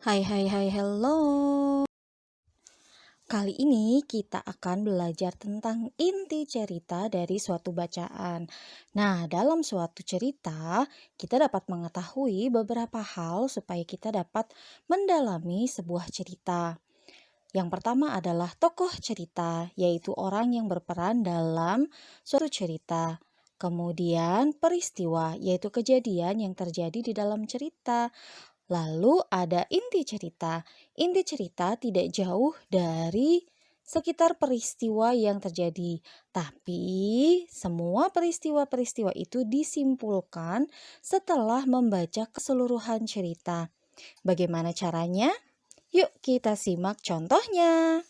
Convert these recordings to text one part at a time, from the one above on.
Hai hai hai hello. Kali ini kita akan belajar tentang inti cerita dari suatu bacaan. Nah, dalam suatu cerita, kita dapat mengetahui beberapa hal supaya kita dapat mendalami sebuah cerita. Yang pertama adalah tokoh cerita, yaitu orang yang berperan dalam suatu cerita. Kemudian peristiwa, yaitu kejadian yang terjadi di dalam cerita. Lalu ada inti cerita. Inti cerita tidak jauh dari sekitar peristiwa yang terjadi. Tapi semua peristiwa-peristiwa itu disimpulkan setelah membaca keseluruhan cerita. Bagaimana caranya? Yuk kita simak contohnya.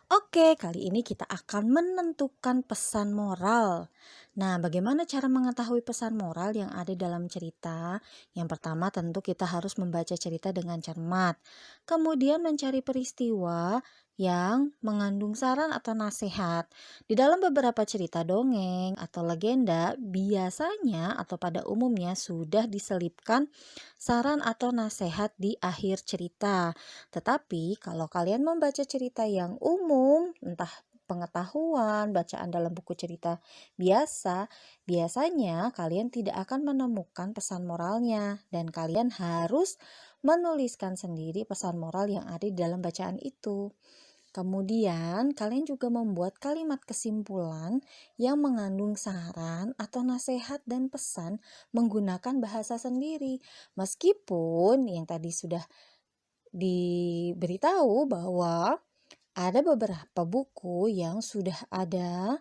Oke, kali ini kita akan menentukan pesan moral. Nah, bagaimana cara mengetahui pesan moral yang ada dalam cerita? Yang pertama, tentu kita harus membaca cerita dengan cermat. Kemudian mencari peristiwa yang mengandung saran atau nasihat. Di dalam beberapa cerita dongeng atau legenda, biasanya atau pada umumnya sudah diselipkan saran atau nasihat di akhir cerita. Tetapi kalau kalian membaca cerita yang umum, entah pengetahuan, bacaan dalam buku cerita biasa, biasanya kalian tidak akan menemukan pesan moralnya dan kalian harus menuliskan sendiri pesan moral yang ada di dalam bacaan itu. Kemudian, kalian juga membuat kalimat kesimpulan yang mengandung saran atau nasihat dan pesan menggunakan bahasa sendiri. Meskipun yang tadi sudah diberitahu bahwa ada beberapa buku yang sudah ada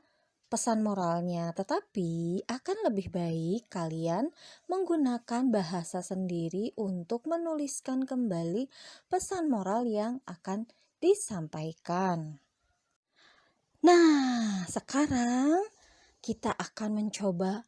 pesan moralnya, tetapi akan lebih baik kalian menggunakan bahasa sendiri untuk menuliskan kembali pesan moral yang akan disampaikan. Nah, sekarang kita akan mencoba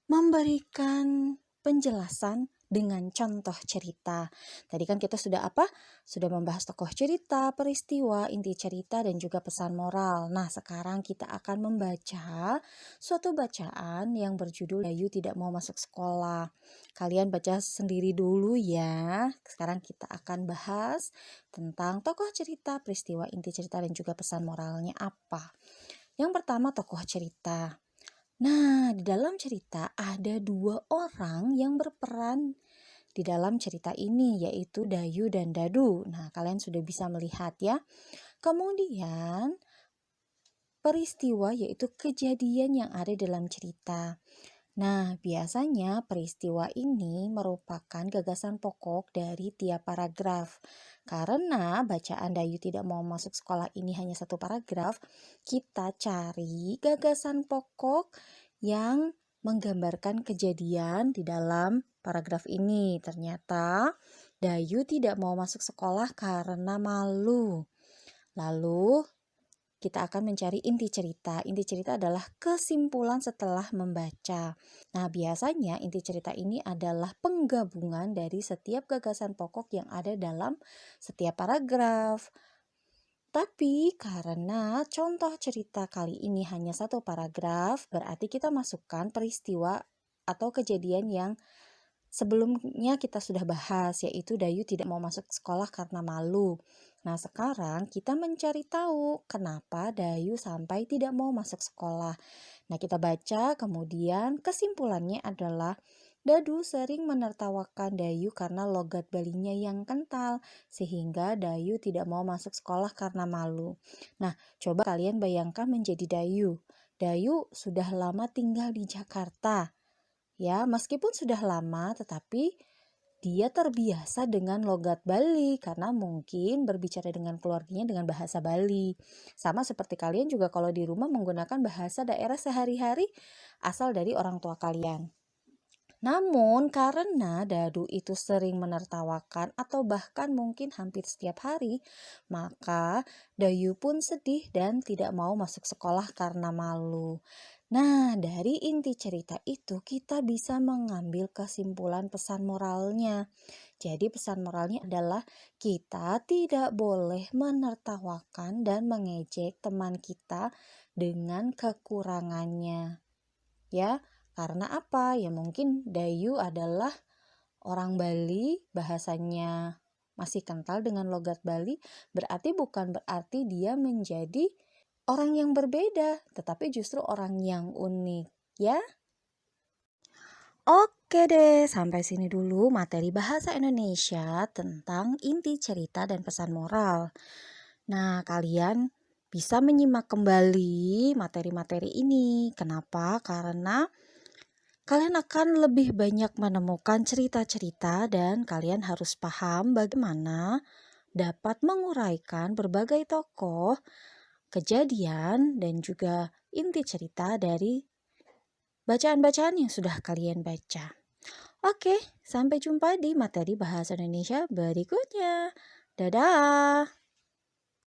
memberikan penjelasan dengan contoh cerita. Tadi kan kita sudah apa? Sudah membahas tokoh cerita, peristiwa, inti cerita, dan juga pesan moral. Nah, sekarang kita akan membaca suatu bacaan yang berjudul Dayu Tidak Mau Masuk Sekolah. Kalian baca sendiri dulu ya. Sekarang kita akan bahas tentang tokoh cerita, peristiwa, inti cerita, dan juga pesan moralnya apa. Yang pertama, tokoh cerita. Nah, di dalam cerita ada dua orang yang berperan di dalam cerita ini, yaitu Dayu dan Dadu. Nah, kalian sudah bisa melihat ya. Kemudian, peristiwa yaitu kejadian yang ada dalam cerita. Nah, biasanya peristiwa ini merupakan gagasan pokok dari tiap paragraf. Karena bacaan Dayu Tidak Mau Masuk Sekolah ini hanya satu paragraf, kita cari gagasan pokok yang menggambarkan kejadian di dalam paragraf ini. Ternyata Dayu tidak mau masuk sekolah karena malu. Lalu kita akan mencari inti cerita. Inti cerita adalah kesimpulan setelah membaca. Nah, biasanya inti cerita ini adalah penggabungan dari setiap gagasan pokok yang ada dalam setiap paragraf. Tapi karena contoh cerita kali ini hanya satu paragraf, berarti kita masukkan peristiwa atau kejadian yang sebelumnya kita sudah bahas, yaitu Dayu tidak mau masuk sekolah karena malu. Nah, sekarang kita mencari tahu kenapa Dayu sampai tidak mau masuk sekolah. Nah, kita baca, kemudian kesimpulannya adalah Dadu sering menertawakan Dayu karena logat Balinya yang kental, sehingga Dayu tidak mau masuk sekolah karena malu. Nah, coba kalian bayangkan menjadi Dayu. Dayu sudah lama tinggal di Jakarta. Ya, meskipun sudah lama tetapi dia terbiasa dengan logat Bali karena mungkin berbicara dengan keluarganya dengan bahasa Bali. Sama seperti kalian juga kalau di rumah menggunakan bahasa daerah sehari-hari asal dari orang tua kalian. Namun karena Dadu itu sering menertawakan atau bahkan mungkin hampir setiap hari, maka Dayu pun sedih dan tidak mau masuk sekolah karena malu. Nah, dari inti cerita itu kita bisa mengambil kesimpulan pesan moralnya. Jadi pesan moralnya adalah kita tidak boleh menertawakan dan mengejek teman kita dengan kekurangannya. Ya, karena apa? Ya mungkin Dayu adalah orang Bali bahasanya masih kental dengan logat Bali, bukan berarti dia menjadi orang yang berbeda, tetapi justru orang yang unik, ya. Oke deh, sampai sini dulu materi bahasa Indonesia tentang inti cerita dan pesan moral. Nah, kalian bisa menyimak kembali materi-materi ini. Kenapa? Karena kalian akan lebih banyak menemukan cerita-cerita dan kalian harus paham bagaimana dapat menguraikan berbagai tokoh, kejadian, dan juga inti cerita dari bacaan-bacaan yang sudah kalian baca. Oke, sampai jumpa di materi bahasa Indonesia berikutnya. Dadah!